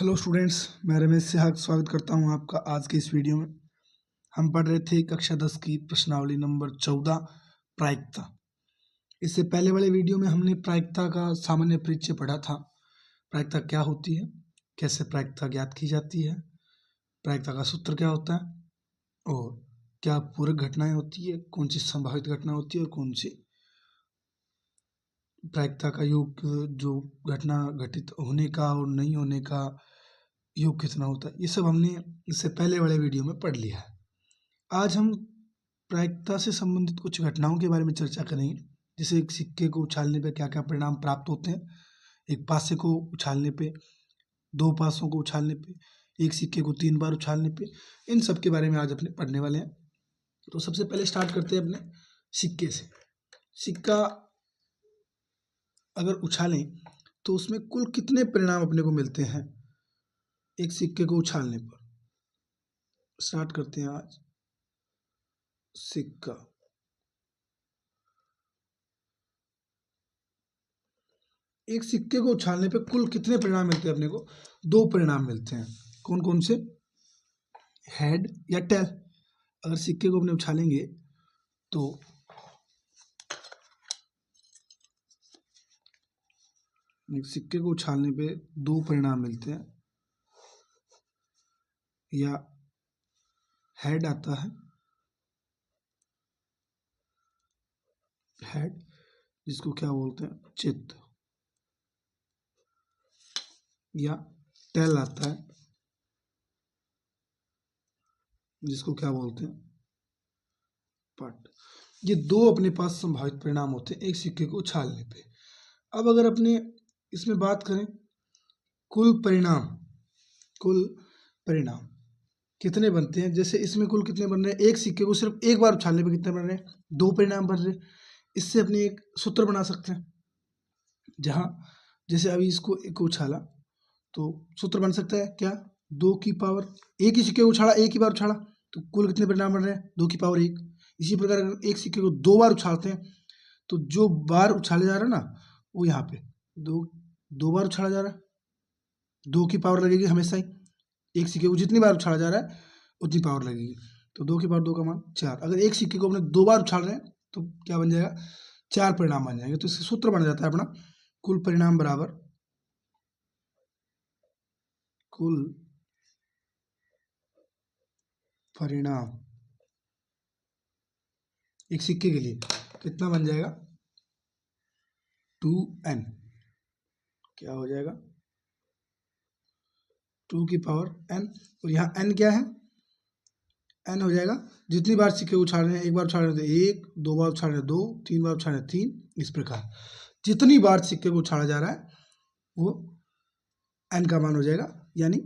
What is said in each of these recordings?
Hello students, मैं रमेश सिहाग स्वागत करता हूं आपका आज के इस वीडियो में। हम पढ़ रहे थे कक्षा 10 की प्रश्नावली नंबर 14 प्रायिकता। इससे पहले वाले वीडियो में हमने प्रायिकता का सामान्य परिचय पढ़ा था। प्रायिकता क्या होती है, कैसे प्रायिकता ज्ञात की जाती है, प्रायिकता का सूत्र क्या होता है और क्या पूरक घटनाएं होती है, कौन सी संभावित घटना होती है और कौन सी प्रायिकता का योग, जो घटना घटित होने का और नहीं होने का योग कितना होता है, ये सब हमने इससे पहले वाले वीडियो में पढ़ लिया है। आज हम प्रायिकता से संबंधित कुछ घटनाओं के बारे में चर्चा करेंगे। जैसे एक सिक्के को उछालने पे क्या क्या परिणाम प्राप्त होते हैं, एक पासे को उछालने पे, दो पासों को उछालने पे, एक सिक्के को 3 बार उछालने पे, इन सब के बारे में आज अपने पढ़ने वाले हैं। तो सबसे पहले स्टार्ट करते हैं अपने सिक्के से। सिक्का अगर उछालें तो उसमें कुल कितने परिणाम अपने को मिलते हैं एक सिक्के को उछालने पर। स्टार्ट करते हैं आज सिक्का। एक सिक्के को उछालने पे कुल कितने परिणाम मिलते हैं अपने को? 2 परिणाम मिलते हैं। कौन कौन से? हेड या टेल। अगर सिक्के को अपने उछालेंगे तो एक सिक्के को उछालने पे 2 परिणाम मिलते हैं। या हेड आता है, हेड जिसको क्या बोलते हैं, चित्त। या टेल आता है जिसको क्या बोलते हैं, पट। ये 2 अपने पास संभावित परिणाम होते हैं एक सिक्के को उछालने पे। अब अगर अपने इसमें बात करें कुल परिणाम कितने बनते हैं, जैसे इसमें कुल कितने बन रहे हैं, एक सिक्के को सिर्फ एक बार उछालने पे कितने बन रहे हैं, 2 परिणाम बन रहे हैं। इससे अपने एक सूत्र बना सकते हैं, जहां जैसे अभी इसको एक उछाला तो सूत्र बन सकता है क्या, 2 की पावर, एक ही सिक्के को उछाला, एक ही बार उछाला तो कुल कितने परिणाम बन रहे हैं, 2 की पावर 1। इसी प्रकार अगर एक सिक्के को 2 बार उछालते हैं तो जो बार उछाले जा रहा है ना, वो यहाँ पे 2 बार उछाला जा रहा है, 2 की पावर लगेगी हमेशा ही। एक सिक्के को जितनी बार उछाला जा रहा है उतनी पावर लगेगी, तो 2 की पावर 2 का मान 4। अगर एक सिक्के को अपने 2 बार उछाल रहे हैं तो क्या बन जाएगा, 4 परिणाम बन जाएंगे। तो इसका सूत्र बन जाता है अपना कुल परिणाम बराबर कुल परिणाम एक सिक्के के लिए कितना बन जाएगा, 2n। क्या हो जाएगा, 2 की पावर n। और यहाँ n क्या है, n हो जाएगा जितनी बार सिक्के उछाल रहे हैं, एक बार उछाल रहे हैं तो 1, 2 बार उछाल रहे हैं 2, 3 बार उछाल रहे हैं 3, इस प्रकार जितनी बार सिक्के को उछाला जा रहा है वो n का मान हो जाएगा। यानी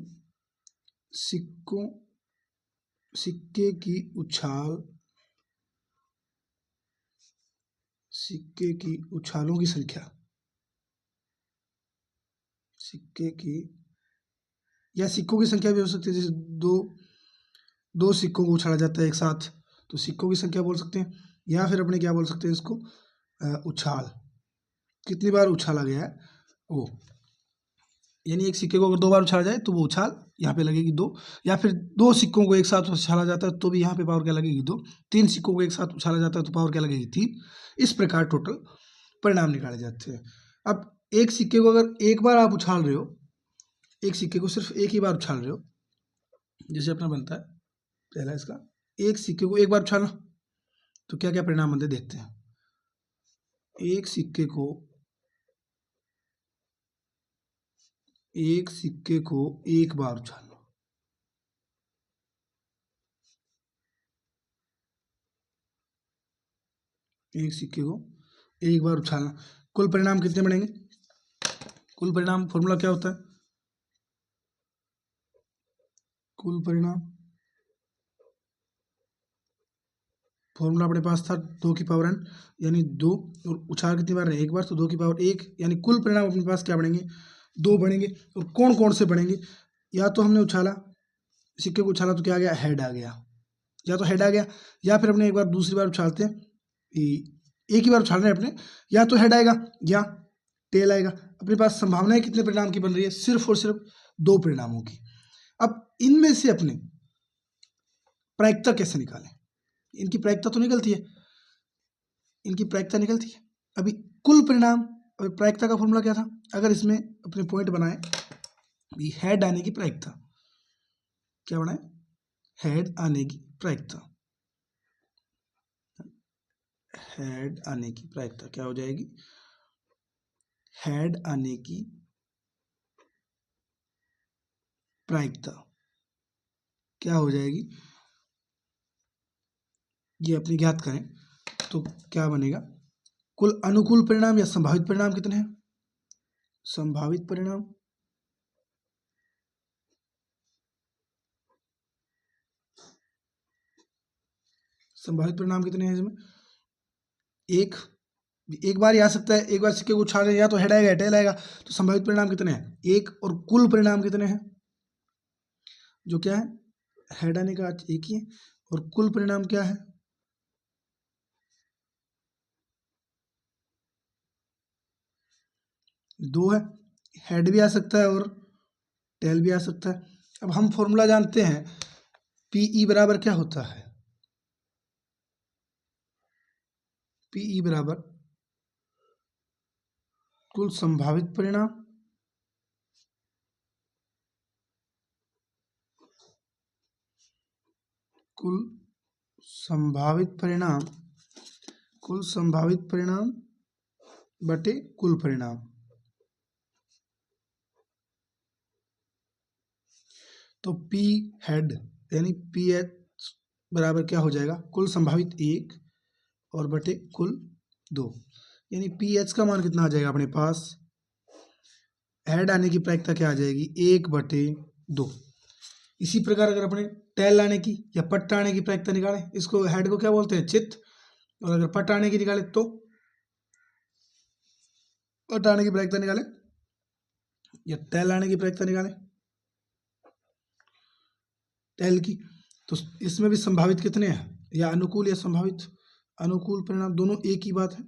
सिक्के की उछालों की संख्या, सिक्के की या सिक्कों की संख्या भी हो सकती है। जैसे दो सिक्कों को उछाला जाता है एक साथ तो सिक्कों की संख्या बोल सकते हैं, या फिर अपने क्या बोल सकते हैं इसको, उछाल, कितनी बार उछाला गया है वो। यानी एक सिक्के को अगर 2 बार उछाला जाए तो वो उछाल यहाँ पे लगेगी 2, या फिर 2 सिक्कों को एक साथ उछाला जाता है तो भी यहाँ पे पावर क्या लगेगी 2, 3 सिक्कों को एक साथ उछाला जाता है तो पावर क्या लगेगी 3। इस प्रकार टोटल परिणाम निकाले जाते हैं। अब एक सिक्के को अगर एक बार आप उछाल रहे हो, एक सिक्के को सिर्फ एक ही बार उछाल रहे हो, जैसे अपना बनता है पहला इसका, एक सिक्के को एक बार उछालना तो क्या क्या परिणाम बनते देखते हैं। एक सिक्के को एक बार उछालना, एक सिक्के को एक बार उछालना, कुल परिणाम कितने बनेंगे? कुल परिणाम फॉर्मूला क्या होता है, कुल परिणाम फॉर्मूला अपने पास था 2 की पावर n, यानी 2, और उछाल कितनी बार है, एक बार, तो 2 की पावर 1, यानी कुल परिणाम अपने पास क्या बनेंगे, 2 बनेंगे। और कौन कौन से बनेंगे, या तो हमने उछाला, सिक्के को उछाला तो क्या आ गया, हेड आ गया, या तो हेड आ गया, या फिर अपने एक बार दूसरी बार उछालते हैं, एक ही बार उछाल रहे हैं अपने, या तो हेड आएगा या टेल आएगा। अपने पास संभावनाएं कितने परिणाम की बन रही है? सिर्फ और सिर्फ 2 परिणामों की। अब इनमें से अपने प्रायिकता कैसे निकालें? इनकी प्रायिकता तो निकलती है, इनकी प्रायिकता निकलती है। अभी कुल परिणाम और प्रायिकता का फॉर्मूला क्या था? अगर इसमें अपने पॉइंट बनाए, हेड आने की प्रायिकता क्या बनाए? हेड आने की प्रायिकता, हेड आने की प्रायिकता क्या हो जाएगी? हेड आने की प्रायिकता क्या हो जाएगी? ये अपनी ज्ञात करें तो क्या बनेगा? कुल अनुकूल परिणाम या संभावित परिणाम कितने हैं? संभावित परिणाम कितने हैं इसमें? एक बार ही आ सकता है, एक बार सिक्के को उछाल या तो हेड आएगा या टेल आएगा। तो संभावित परिणाम कितने हैं? एक। और कुल परिणाम कितने हैं? जो क्या है, हेड आने का एक ही है, और कुल परिणाम क्या है? 2 है। हेड भी आ सकता है और टेल भी आ सकता है। अब हम फॉर्मूला जानते हैं, पीई बराबर क्या होता है? पीई बराबर कुल संभावित परिणाम कुल संभावित परिणाम बटे कुल परिणाम। तो पी हेड यानी पी एच बराबर क्या हो जाएगा? कुल संभावित 1 और बटे कुल 2, यानी पी एच का मान कितना आ जाएगा अपने पास? हेड आने की प्रायिकता क्या आ जाएगी? 1/2। इसी प्रकार अगर अपने टेल आने की या पट्ट आने की प्रायिकता निकालें, इसको हेड को क्या बोलते हैं? चित्त। और अगर पट्ट आने की निकाले तो पट्ट आने की प्रायिकता निकालें या टेल आने की प्रायिकता निकालें, टेल की, तो इसमें भी संभावित कितने हैं? या अनुकूल या संभावित? अनुकूल परिणाम, दोनों एक ही बात है।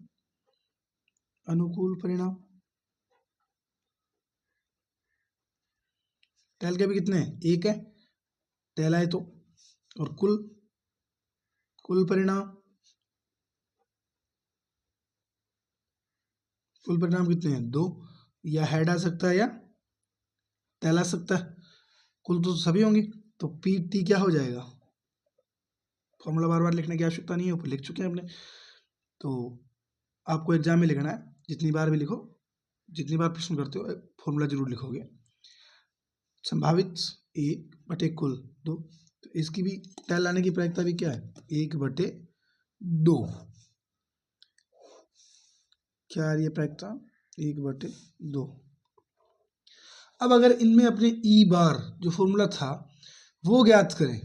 अनुकूल परिणाम टेल के भी कितने हैं? 1 है, टेल आए तो। और कुल परिणाम कितने हैं? 2। या हेड आ सकता है या टेल आ सकता है, कुल तो सभी होंगे। तो पी टी क्या हो जाएगा? फॉर्मूला बार बार लिखने की आवश्यकता नहीं है, ऊपर लिख चुके हैं अपने। तो आपको एग्जाम में लिखना है, जितनी बार भी लिखो, जितनी बार प्रश्न करते हो, फॉर्मूला जरूर लिखोगे। संभावित 1/कुल 2, तो इसकी भी टेल आने की प्रायिकता भी क्या है? 1/2। क्या आ रही है प्रायिकता? 1/2। अब अगर इनमें अपने ई बार जो फॉर्मूला था वो ज्ञात करें,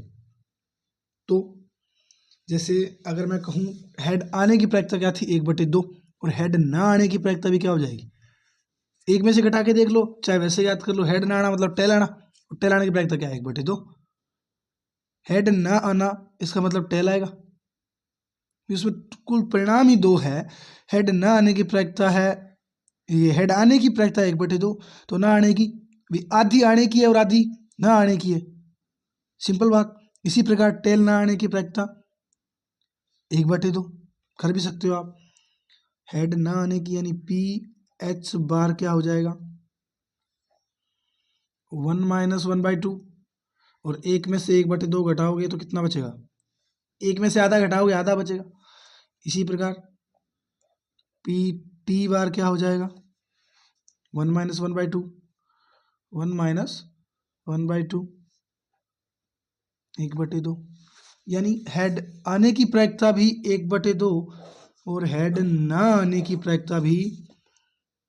तो जैसे अगर मैं कहूँ हेड आने की प्रायिकता क्या थी? 1/2। और हेड ना आने की प्रायिकता भी क्या हो जाएगी? एक में से घटा के देख लो, चाहे वैसे याद कर लो। हेड ना आना मतलब टेल आना, और टेल आने की प्रायिकता क्या है? 1/2। हेड ना आना इसका मतलब टेल आएगा, इसमें कुल परिणाम ही 2 है। हेड ना आने की प्रायिकता है, ये हेड आने की प्रायिकता 1/2, तो ना आने की भी आधी आने की है और आधी ना आने की है, सिंपल बात। इसी प्रकार टेल ना आने की प्रायिकता 1/2 कर भी सकते हो आप। हेड ना आने की यानी पी एच बार क्या हो जाएगा? 1 - 1/2। और एक में से 1/2 घटाओगे तो कितना बचेगा? एक में से आधा घटाओगे, आधा बचेगा। इसी प्रकार पी टी बार क्या हो जाएगा? 1 - 1/2, 1 - 1/2, 1/2। यानी हेड आने की प्रायिकता भी 1/2 और हेड ना आने की प्रायिकता भी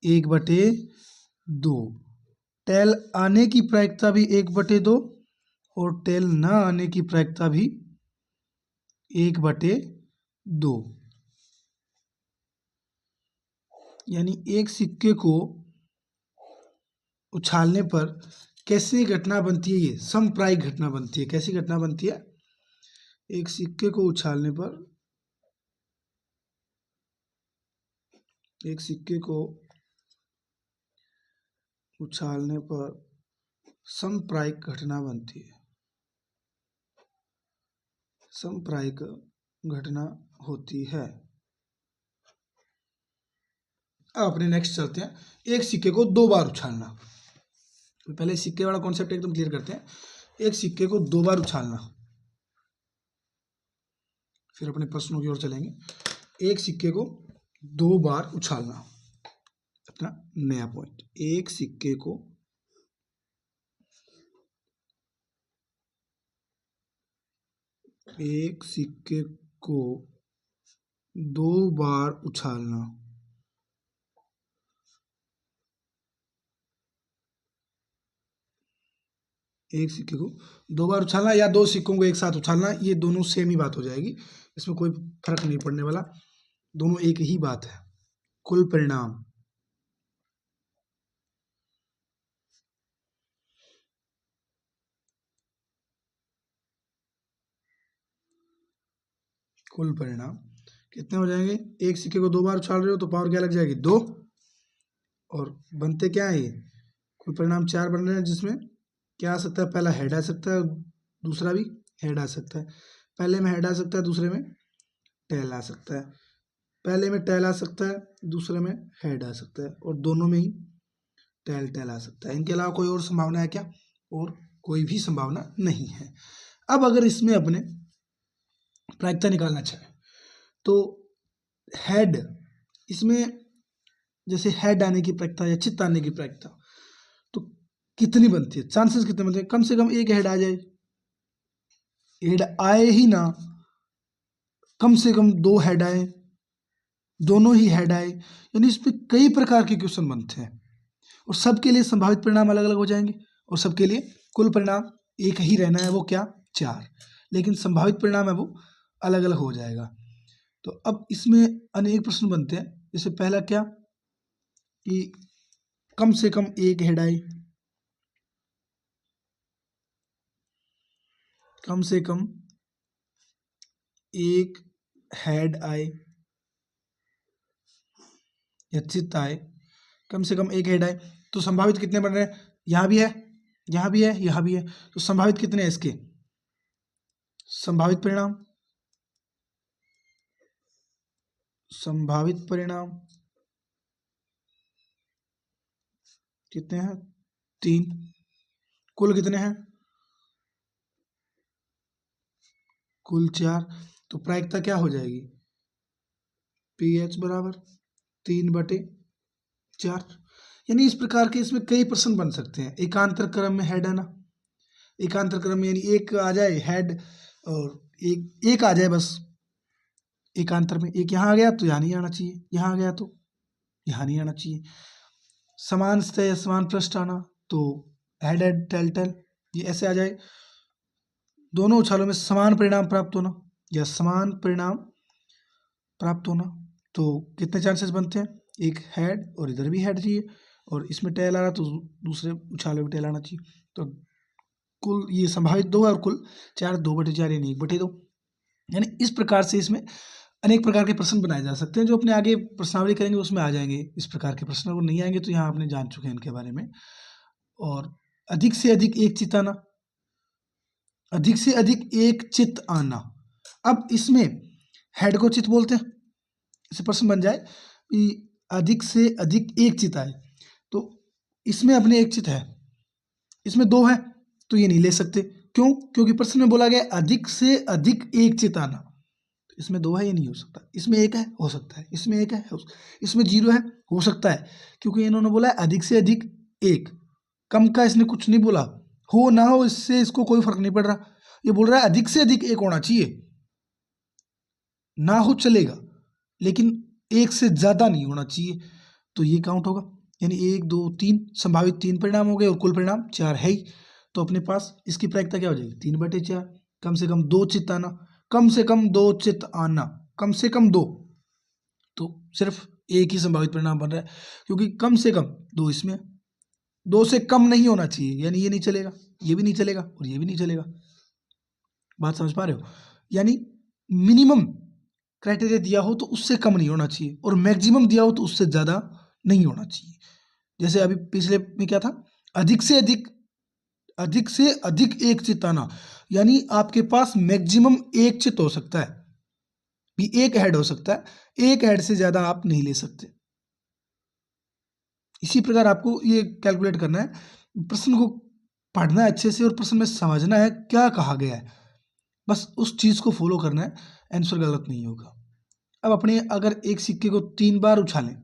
1/2। टेल आने की प्रायिकता भी 1/2 और टेल ना आने की प्रायिकता भी 1/2। यानी एक सिक्के को उछालने पर कैसी घटना बनती है? ये समप्रायिक घटना बनती है। कैसी घटना बनती है? एक सिक्के को उछालने पर, एक सिक्के को उछालने पर समप्रायिक घटना बनती है, समप्रायिक घटना होती है। अब अपने नेक्स्ट चलते हैं, एक सिक्के को 2 बार उछालना। तो पहले सिक्के वाला कॉन्सेप्ट एकदम क्लियर करते हैं। एक सिक्के को 2 बार उछालना, फिर अपने प्रश्नों की ओर चलेंगे। एक सिक्के को 2 बार उछालना, अपना नया पॉइंट। एक सिक्के को एक सिक्के को 2 बार उछालना, एक सिक्के को 2 बार उछालना या 2 सिक्कों को एक साथ उछालना, ये दोनों सेम ही बात हो जाएगी, इसमें कोई फर्क नहीं पड़ने वाला, दोनों एक ही बात है। कुल परिणाम, कुल परिणाम कितने हो जाएंगे? एक सिक्के को 2 बार उछाल रहे हो तो पावर क्या लग जाएगी? 2, और बनते क्या है ये? कुल परिणाम 4 बन रहे हैं, जिसमें क्या आ सकता है? पहला हेड आ सकता है, दूसरा भी हेड आ सकता है। पहले में हेड आ सकता है, दूसरे में टेल आ सकता है। पहले में टेल आ सकता है, दूसरे में हेड आ सकता है, और दोनों में ही टेल आ सकता है। इनके अलावा कोई और संभावना है क्या? और कोई भी संभावना नहीं है। अब अगर इसमें अपने प्रायिकता निकालना चाहे तो हेड, इसमें जैसे हेड आने की प्रायिकता या चित्त आने की प्रायिकता तो कितनी बनती है? चांसेस कितने बनते हैं? कम से कम एक हेड आ जाए, हेड आए ही ना, कम से कम 2 हेड आए, दोनों ही हेड आए, यानी इस पे कई प्रकार के क्वेश्चन बनते हैं, और सबके लिए संभावित परिणाम अलग अलग हो जाएंगे, और सबके लिए कुल परिणाम एक ही रहना है, वो क्या? 4, लेकिन संभावित परिणाम है वो अलग अलग हो जाएगा। तो अब इसमें अनेक प्रश्न बनते हैं। जैसे पहला क्या कि कम से कम एक हेड आए, कम से कम एक हेड आए या चित्त आए, कम से कम एक हेड आए, तो संभावित कितने बन रहे हैं? यहाँ भी है, यहाँ भी है, यहाँ भी है, तो संभावित कितने हैं इसके? संभावित परिणाम, संभावित परिणाम कितने हैं? 3। कुल कितने हैं? कुल 4। तो प्रायिकता क्या हो जाएगी? PH बराबर 3/4। यानी इस प्रकार के इसमें कई प्रश्न बन सकते हैं। एकांतर क्रम में हेड आना, एकांतर क्रम में यानी एक आ जाए हेड और एक आ जाए बस एकांतर में, एक यहाँ आ गया तो यहाँ नहीं आना चाहिए, यहाँ आ गया तो यहाँ नहीं आना चाहिए। समान सतह समान पृष्ठ आना, तो हेड हेड टेल टेल, ये ऐसे आ जाए। दोनों उछालों में समान परिणाम प्राप्त होना या समान परिणाम प्राप्त होना, तो कितने चांसेस बनते हैं? एक हेड और इधर भी हेड चाहिए, और इसमें टेल आ रहा तो दूसरे उछाल में टेल आना चाहिए। तो कुल ये संभावित 2 है और कुल 4, 2/4 यानी 1/2। यानी इस प्रकार से इसमें अनेक प्रकार के प्रश्न बनाए जा सकते हैं, जो अपने आगे प्रश्नावली करेंगे उसमें आ जाएंगे इस प्रकार के प्रश्न। अगर नहीं आएंगे तो यहाँ आपने जान चुके हैं इनके बारे में। और अधिक से अधिक एक चित आना, अधिक से अधिक एक चित आना, अब इसमें हेड को चित बोलते हैं। इसे प्रश्न बन जाए कि अधिक से अधिक एक चित आए, तो इसमें अपने एक चित है, इसमें 2 है, तो ये नहीं ले सकते। क्यों? क्योंकि प्रश्न में बोला गया अधिक से अधिक एक चित आना, तो इसमें 2 है, ये नहीं हो सकता। इसमें 1 है, हो सकता है। इसमें 1 है, इसमें 0 है, हो सकता है, क्योंकि इन्होंने बोला है अधिक से अधिक 1, कम का इसने कुछ नहीं बोला। हो ना हो इससे इसको कोई फर्क नहीं पड़ रहा, ये बोल रहा है अधिक से अधिक 1 होना चाहिए, ना हो चलेगा, लेकिन 1 से ज्यादा नहीं होना चाहिए, तो ये काउंट होगा। यानी 1 2 3 संभावित 3 परिणाम हो गए और कुल परिणाम 4 है ही। तो अपने पास इसकी प्रायिकता क्या हो जाएगी? 3/4। कम से कम 2 चित्त आना, कम से कम 2 चित्त आना, कम से कम 2, तो सिर्फ एक ही संभावित परिणाम बन रहा है, क्योंकि कम से कम 2 इसमें, 2 से कम नहीं होना चाहिए, यानी ये नहीं चलेगा, ये भी नहीं चलेगा और ये भी नहीं चलेगा। बात समझ पा रहे हो? यानी मिनिमम क्राइटेरिया दिया हो तो उससे कम नहीं होना चाहिए, और मैक्सिमम दिया हो तो उससे ज़्यादा नहीं होना चाहिए। जैसे अभी पिछले में क्या था, अधिक से अधिक एक चित आना, यानी आपके पास मैक्सिमम एक चित हो सकता है, भी एक हेड हो सकता है, एक हेड से ज्यादा आप नहीं ले सकते। इसी प्रकार आपको ये कैलकुलेट करना है, प्रश्न को पढ़ना है अच्छे से और प्रश्न में समझना है क्या कहा गया है, बस उस चीज को फॉलो करना है, आंसर गलत नहीं होगा। अब अपने अगर एक सिक्के को 3 बार उछालें,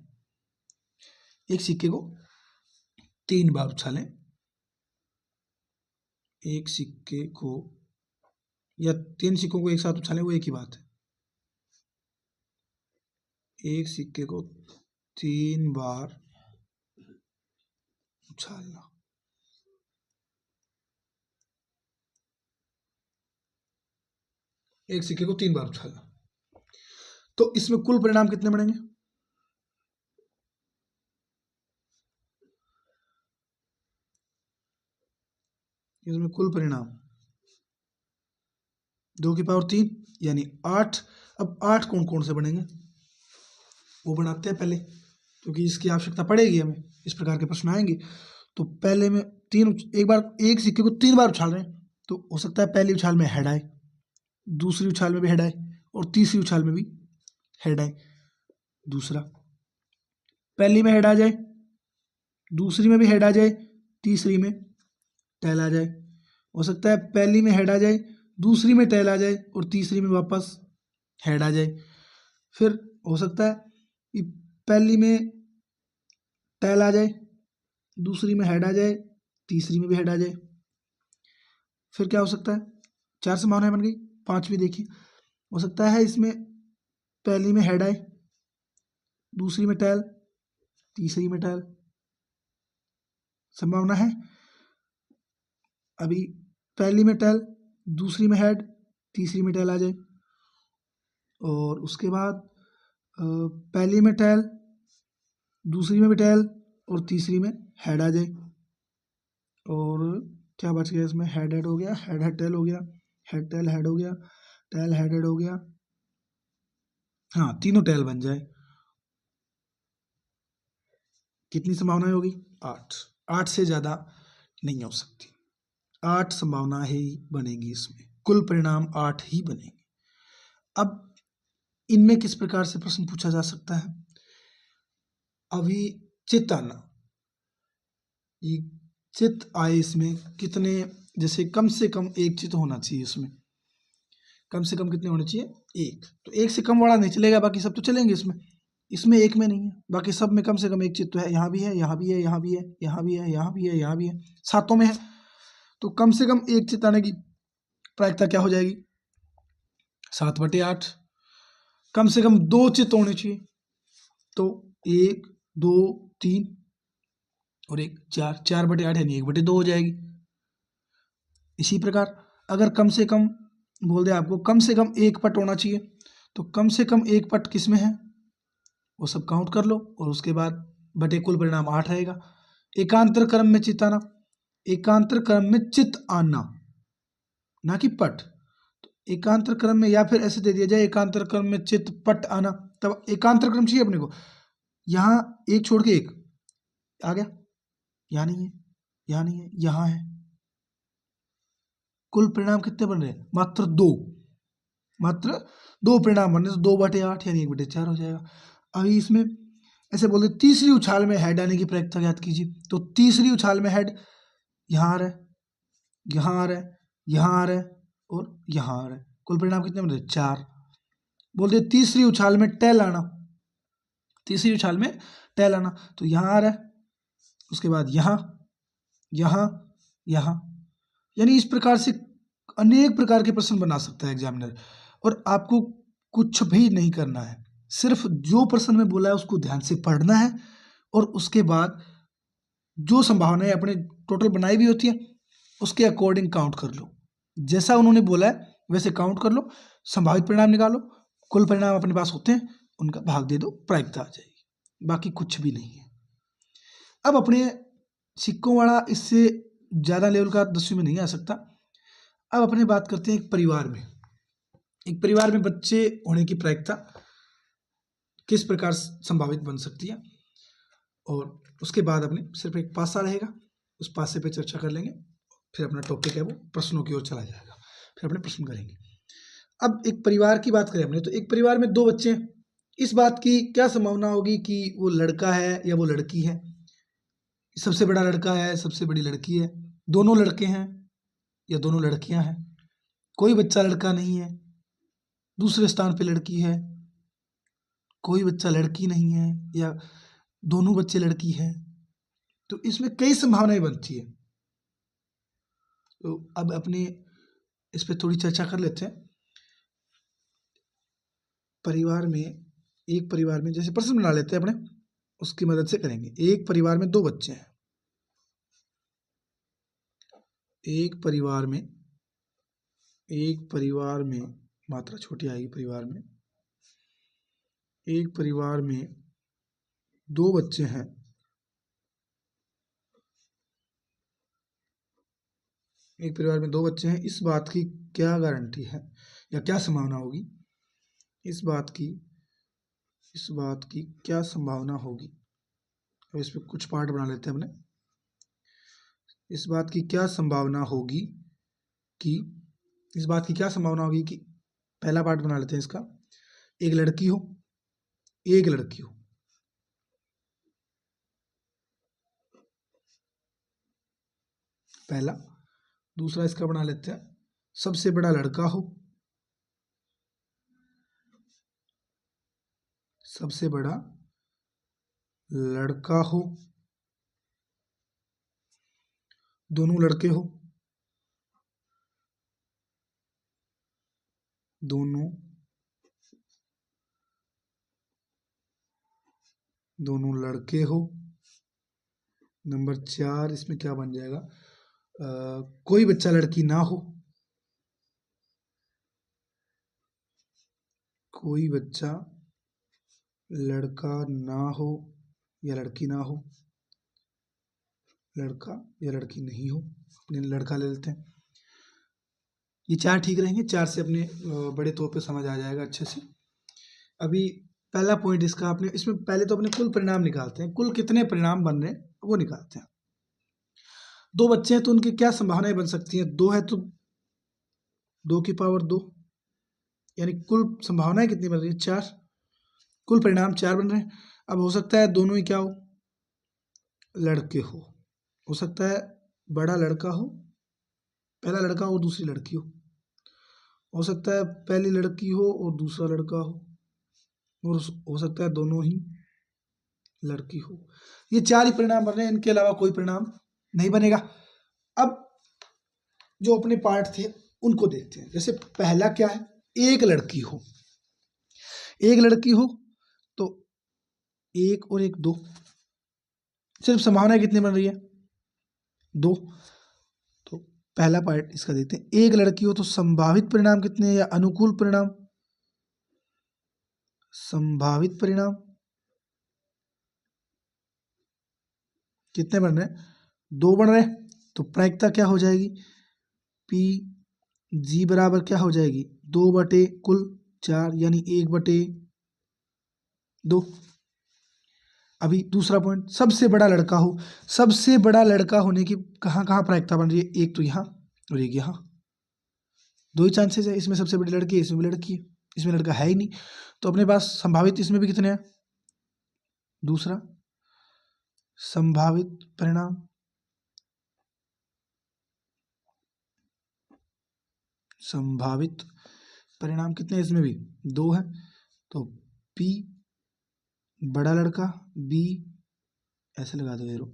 एक सिक्के को 3 बार उछालें, एक सिक्के को या 3 सिक्कों को एक साथ उछालें, वो एक ही बात है। एक सिक्के को 3 बार उछालना, एक सिक्के को 3 बार उछालना, तो इसमें कुल परिणाम कितने बनेंगे? इसमें कुल परिणाम 2 की पावर 3 यानी 8। अब 8 कौन कौन से बनेंगे वो बनाते हैं पहले, क्योंकि इसकी आवश्यकता पड़ेगी हमें, इस प्रकार के प्रश्न आएंगे। तो पहले में एक बार एक सिक्के को 3 बार उछाल रहे हैं, तो हो सकता है पहली उछाल में हेड आए, दूसरी उछाल में भी हेड आए और तीसरी उछाल में भी हेड आए। दूसरा, पहली में हेड आ जाए, दूसरी में भी हेड आ जाए, तीसरी में टेल आ जाए। हो सकता है पहली में हेड आ जाए, दूसरी में टेल आ जाए और तीसरी में वापस हेड आ जाए। फिर हो सकता है कि पहली में टेल आ जाए, दूसरी में हेड आ जाए, तीसरी में भी हेड आ जाए। फिर क्या हो सकता है, 4 संभावनाएं बन गई। 5वीं देखिए, हो सकता है इसमें पहली में हेड आए, दूसरी में टेल, तीसरी में टेल। संभावना है अभी पहली में टेल, दूसरी में हेड, तीसरी में टेल आ जाए। और उसके बाद पहली में टेल, दूसरी में भी टेल और तीसरी में हेड आ जाए। और क्या बच गया इसमें, हेड हेड हो गया, हेड हेड टेल हो गया, हेड टेल हेड हो गया, टेल हेड हेड हो गया। हाँ, तीनों टेल बन जाए। कितनी संभावनाएं होगी? 8। 8 से ज्यादा नहीं हो सकती, 8 संभावना ही बनेगी, इसमें कुल परिणाम 8 ही बनेंगे। अब इनमें किस प्रकार से प्रश्न पूछा जा सकता है? अभी चित्त आना, ये चित्त आए, इसमें कितने, जैसे कम से कम एक चित्त होना चाहिए, इसमें कम से कम कितने होने चाहिए? एक। तो एक से कम वाला नहीं चलेगा, बाकी सब तो चलेंगे इसमें। इसमें एक में नहीं है, बाकी सब में कम से कम एक चित्त है। यहाँ भी है, यहाँ भी है, यहाँ भी है, यहाँ भी है, यहाँ भी है, यहाँ भी है, सातों में है। तो कम से कम एक चित्त आने की प्रायिकता क्या हो जाएगी? 7/8। कम से कम 2 चित्त होने चाहिए, तो 1, 2, 3 और 1, 4। 4/8 यानी 1/2 हो जाएगी। इसी प्रकार अगर कम से कम बोल दे आपको कम से कम 1 पट होना चाहिए, तो कम से कम 1 पट किस में है वो सब काउंट कर लो, और उसके बाद बटे कुल परिणाम 8 रहेगा। एकांतर क्रम में चित्त आना, एकांतर क्रम में चित्त आना, ना कि पट। तो एकांतर क्रम में, या फिर ऐसे दे दिया जाए एकांतर क्रम में चित्त पट आना, तब एकांतर क्रम चाहिए अपने को। यहाँ एक छोड़ के एक आ गया, यहाँ नहीं है, यहाँ नहीं है, यहाँ है। कुल परिणाम कितने बन रहे हैं? मात्र 2, मात्र 2 परिणाम बन रहे, तो 2/8 यानी 1/4 हो जाएगा। अभी इसमें ऐसे बोलते तीसरी उछाल में हेड आने की प्रायिकता ज्ञात कीजिए। तो तीसरी उछाल में हेड यहाँ आ रहा है, यहाँ आ रहा है, यहाँ आ रहा है और यहाँ आ रहा है। कुल परिणाम कितने बन रहे? 4। बोलते तीसरी उछाल में टेल आना, तीसरी उछाल में टेल आना, तो यहाँ आ रहा है, उसके बाद यहाँ, यहाँ, यहाँ। यानी इस प्रकार से अनेक प्रकार के प्रश्न बना सकता है एग्जामिनर, और आपको कुछ भी नहीं करना है, सिर्फ जो प्रश्न में बोला है उसको ध्यान से पढ़ना है, और उसके बाद जो संभावनाएं अपने टोटल बनाई भी होती है उसके अकॉर्डिंग काउंट कर लो। जैसा उन्होंने बोला है वैसे काउंट कर लो, संभावित परिणाम निकालो, कुल परिणाम अपने पास होते हैं, उनका भाग दे दो, प्रायिकता आ जाएगी। बाकी कुछ भी नहीं है। अब अपने सिक्कों वाला इससे ज़्यादा लेवल का 10वीं में नहीं आ सकता। अब अपने बात करते हैं एक परिवार में, एक परिवार में बच्चे होने की प्रायिकता किस प्रकार संभावित बन सकती है, और उसके बाद अपने सिर्फ एक पासा रहेगा, उस पासे पे चर्चा कर लेंगे, फिर अपना टॉपिक है वो प्रश्नों की ओर चला जाएगा, फिर अपने प्रश्न करेंगे। अब एक परिवार की बात करें हमने, तो एक परिवार में 2 बच्चे हैं, इस बात की क्या संभावना होगी कि वो लड़का है या वो लड़की है? सबसे बड़ा लड़का है, सबसे बड़ी लड़की है, दोनों लड़के हैं या दोनों लड़कियां हैं, कोई बच्चा लड़का नहीं है, दूसरे स्थान पे लड़की है, कोई बच्चा लड़की नहीं है, या दोनों बच्चे लड़की हैं। तो इसमें कई संभावनाएं बनती है। तो अब अपने इस पे थोड़ी चर्चा कर लेते हैं। परिवार में, एक परिवार में जैसे प्रश्न बना लेते हैं अपने, उसकी मदद से करेंगे। एक परिवार में 2 बच्चे हैं, एक परिवार में मात्रा छोटी आएगी, परिवार में, एक परिवार में 2 बच्चे हैं, एक परिवार में 2 बच्चे हैं, इस बात की क्या गारंटी है या क्या संभावना होगी? इस बात की क्या संभावना होगी? अब इस पे कुछ पार्ट बना लेते हैं अपने। इस बात की क्या संभावना होगी कि पहला पार्ट बना लेते हैं इसका, एक लड़की हो, एक लड़की हो। पहला। दूसरा इसका बना लेते हैं, सबसे बड़ा लड़का हो, सबसे बड़ा लड़का हो, दोनों लड़के हो, दोनों लड़के हो। नंबर 4 इसमें क्या बन जाएगा? कोई बच्चा लड़की ना हो, कोई बच्चा लड़का ना हो या लड़की ना हो, लड़का या लड़की नहीं हो, अपने लड़का ले लेते हैं। ये 4 ठीक रहेंगे, 4 से अपने बड़े तौर पे समझ आ जाएगा अच्छे से। अभी पहला पॉइंट इसका, अपने इसमें पहले तो अपने कुल परिणाम निकालते हैं, कुल कितने परिणाम बन रहे हैं वो निकालते हैं। 2 बच्चे हैं तो उनकी क्या संभावनाएं बन सकती हैं? 2 है तो 2 की पावर 2, यानी कुल संभावनाएं कितनी बन रही है? 4। कुल परिणाम 4 बन रहे हैं। अब हो सकता है दोनों ही क्या हो? लड़के हो सकता है बड़ा लड़का हो, पहला लड़का हो, दूसरी लड़की हो सकता है पहली लड़की हो और दूसरा लड़का हो, और हो सकता है दोनों ही लड़की हो। ये 4 ही परिणाम बन रहे हैं, इनके अलावा कोई परिणाम नहीं बनेगा। अब जो अपने पार्ट थे उनको देखते हैं। जैसे पहला क्या है? एक लड़की हो, एक लड़की हो तो 1 और 1 2, सिर्फ संभावना कितनी बन रही है? 2। तो पहला पार्ट इसका देखते हैं, एक लड़की हो तो संभावित परिणाम कितने हैं या अनुकूल परिणाम? संभावित परिणाम कितने बन रहे हैं? 2 बन रहे हैं। तो प्रायिकता क्या हो जाएगी? पी जी बराबर क्या हो जाएगी? 2 बटे कुल 4, यानी 1/2। अभी दूसरा पॉइंट, सबसे बड़ा लड़का हो, सबसे बड़ा लड़का होने की कहाँ कहाँ प्रायिकता बन रही है? एक तो यहाँ और एक यहाँ, 2 ही चांसेस है। इसमें सबसे बड़ी लड़की है, इसमें भी लड़की है, इसमें लड़का है ही नहीं। तो अपने पास संभावित इसमें भी कितने हैं? दूसरा संभावित परिणाम, संभावित परिणाम कितने हैं? इसमें भी 2 है। तो P बड़ा लड़का, B ऐसे लगा दो एरो,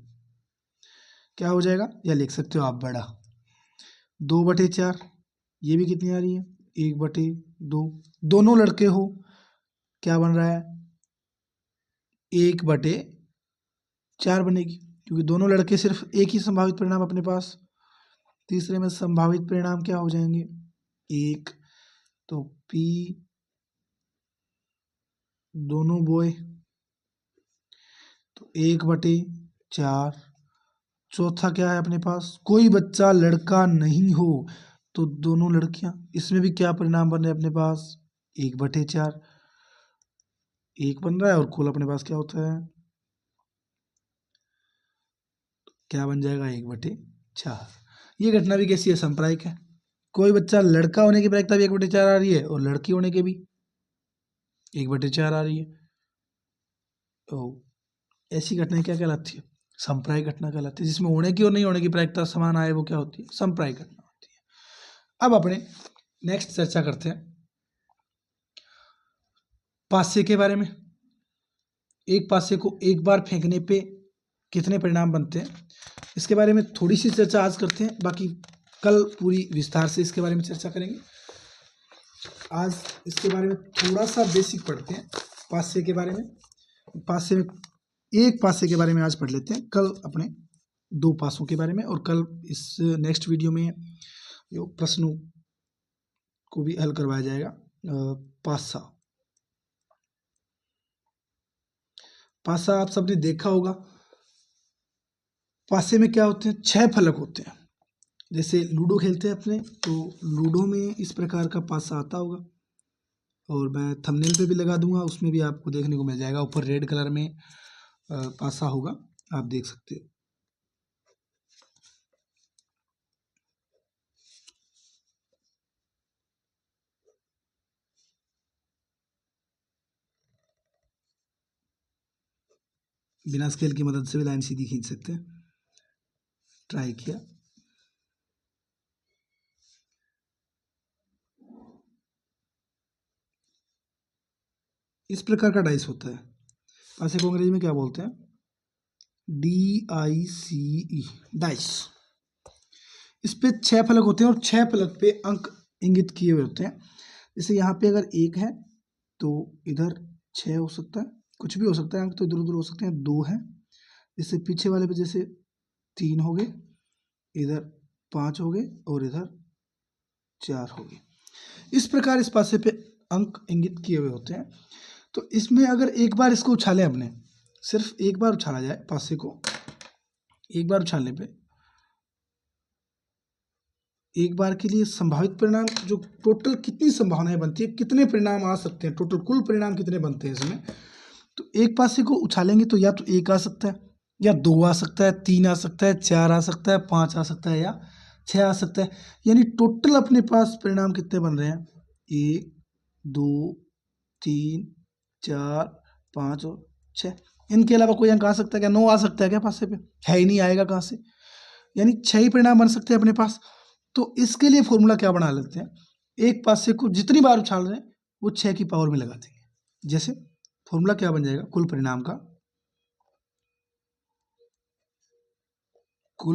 क्या हो जाएगा? या लिख सकते हो आप बड़ा 2/4, ये भी कितनी आ रही है? 1/2। दोनों लड़के हो, क्या बन रहा है? 1/4 बनेगी, क्योंकि दोनों लड़के, सिर्फ एक ही संभावित परिणाम अपने पास। तीसरे में संभावित परिणाम क्या हो जाएंगे? 1। तो P दोनों बॉय तो 1/4। चौथा क्या है अपने पास? कोई बच्चा लड़का नहीं हो तो दोनों लड़कियां। इसमें भी क्या परिणाम बन रहे हैं अपने पास? 1/4, 1 बन रहा है, और कुल अपने पास क्या होता है? क्या बन जाएगा 1/4। ये घटना भी कैसी है, सांप्रायिक है। कोई बच्चा लड़का होने की प्रायिकता भी 1/4 आ रही है और लड़की होने के भी 1/4 आ रही है। तो ऐसी घटनाएं क्या कहलाती है, सांप्रायिक घटना कहलाती है। जिसमें होने की और नहीं होने की प्रायिकता समान आए वो क्या होती है, सांप्रायिक घटना होती है। अब अपने नेक्स्ट चर्चा करते हैं पासे के बारे में। एक पासे को एक बार फेंकने पे कितने परिणाम बनते हैं, इसके बारे में थोड़ी सी चर्चा आज करते हैं। बाकी कल पूरी विस्तार से इसके बारे में चर्चा करेंगे। आज इसके बारे में थोड़ा सा बेसिक पढ़ते हैं पासे के बारे में। पासे में एक पासे के बारे में आज पढ़ लेते हैं, कल अपने 2 पासों के बारे में, और कल इस नेक्स्ट वीडियो में जो प्रश्नों को भी हल करवाया जाएगा। पासा पासा आप सबने देखा होगा। पासे में क्या होते हैं, 6 फलक होते हैं। जैसे लूडो खेलते हैं अपने, तो लूडो में इस प्रकार का पासा आता होगा, और मैं थंबनेल पे भी लगा दूंगा, उसमें भी आपको देखने को मिल जाएगा। ऊपर रेड कलर में पासा होगा, आप देख सकते हो। बिना स्केल की मदद से भी लाइन सीधी खींच सकते हैं। ट्राई किया। इस प्रकार का डाइस होता है। पासे को अंग्रेजी में क्या बोलते हैं, DICE, डाइस। इस पे 6 फलक होते हैं और 6 फलक पे अंक इंगित किए हुए होते हैं। जैसे यहाँ पे अगर 1 है तो इधर 6 हो सकता है, कुछ भी हो सकता है, अंक तो इधर उधर हो सकते हैं। 2 है, इससे पीछे वाले पे जैसे 3 हो गए, इधर 5 हो गए और इधर 4 हो गए। इस प्रकार इस पासे पे अंक इंगित किए हुए होते हैं। तो इसमें अगर एक बार इसको उछालें, अपने सिर्फ एक बार उछाला जाए पासे को, एक बार उछालने पे एक बार के लिए संभावित परिणाम, जो टोटल कितनी संभावनाएं बनती है, कितने परिणाम आ सकते हैं, टोटल कुल परिणाम कितने बनते हैं इसमें। तो एक पासे को उछालेंगे तो या तो 1 आ सकता है, या 2 आ सकता है, 3 आ सकता है, 4 आ सकता है, 5 आ सकता है, या 6 आ सकता है। यानी टोटल अपने पास परिणाम कितने बन रहे हैं, 1 2 3 4 5 और 6। इनके अलावा कोई अंक आ सकता है क्या, 9 आ सकता है क्या, पासे पे है ही नहीं, आएगा कहाँ से। यानी 6 ही परिणाम बन सकते हैं अपने पास। तो इसके लिए फॉर्मूला क्या बना लेते हैं, एक पासे को जितनी बार उछाल रहे हैं वो 6 की पावर में लगा देंगे। जैसे फॉर्मूला क्या बन जाएगा, कुल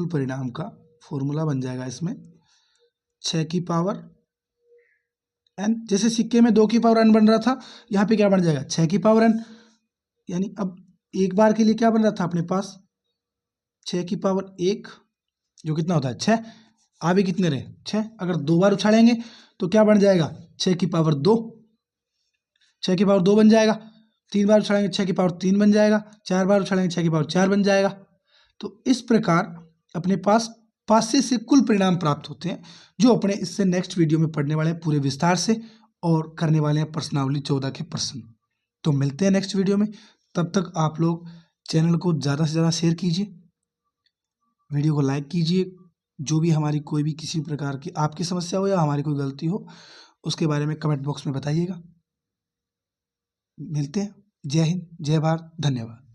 परिणाम का फॉर्मूला बन जाएगा इसमें 6 की पावर n। जैसे सिक्के में 2 की पावर n बन रहा था, यहाँ पे क्या बन जाएगा, 6 की पावर n। यानी अब एक बार के लिए क्या बन रहा था अपने पास, 6 की पावर 1, जो कितना होता है 6। आगे कितने रहे, 6। अगर 2 बार उछालेंगे तो क्या बन जाएगा, 6 की पावर 2, 6 की पावर 2 बन जाएगा। 3 बार उछालेंगे 6 की पावर 3 बन जाएगा। 4 बार उछालेंगे 6 की पावर 4 बन जाएगा। तो इस प्रकार अपने पास पासे से कुल परिणाम प्राप्त होते हैं, जो अपने इससे नेक्स्ट वीडियो में पढ़ने वाले हैं पूरे विस्तार से, और करने वाले हैं प्रश्नावली 14 के प्रश्न। तो मिलते हैं नेक्स्ट वीडियो में। तब तक आप लोग चैनल को ज़्यादा से ज़्यादा शेयर कीजिए, वीडियो को लाइक कीजिए। जो भी हमारी कोई भी किसी प्रकार की आपकी समस्या हो या हमारी कोई गलती हो, उसके बारे में कमेंट बॉक्स में बताइएगा। मिलते हैं। जय हिंद, जय भारत, धन्यवाद।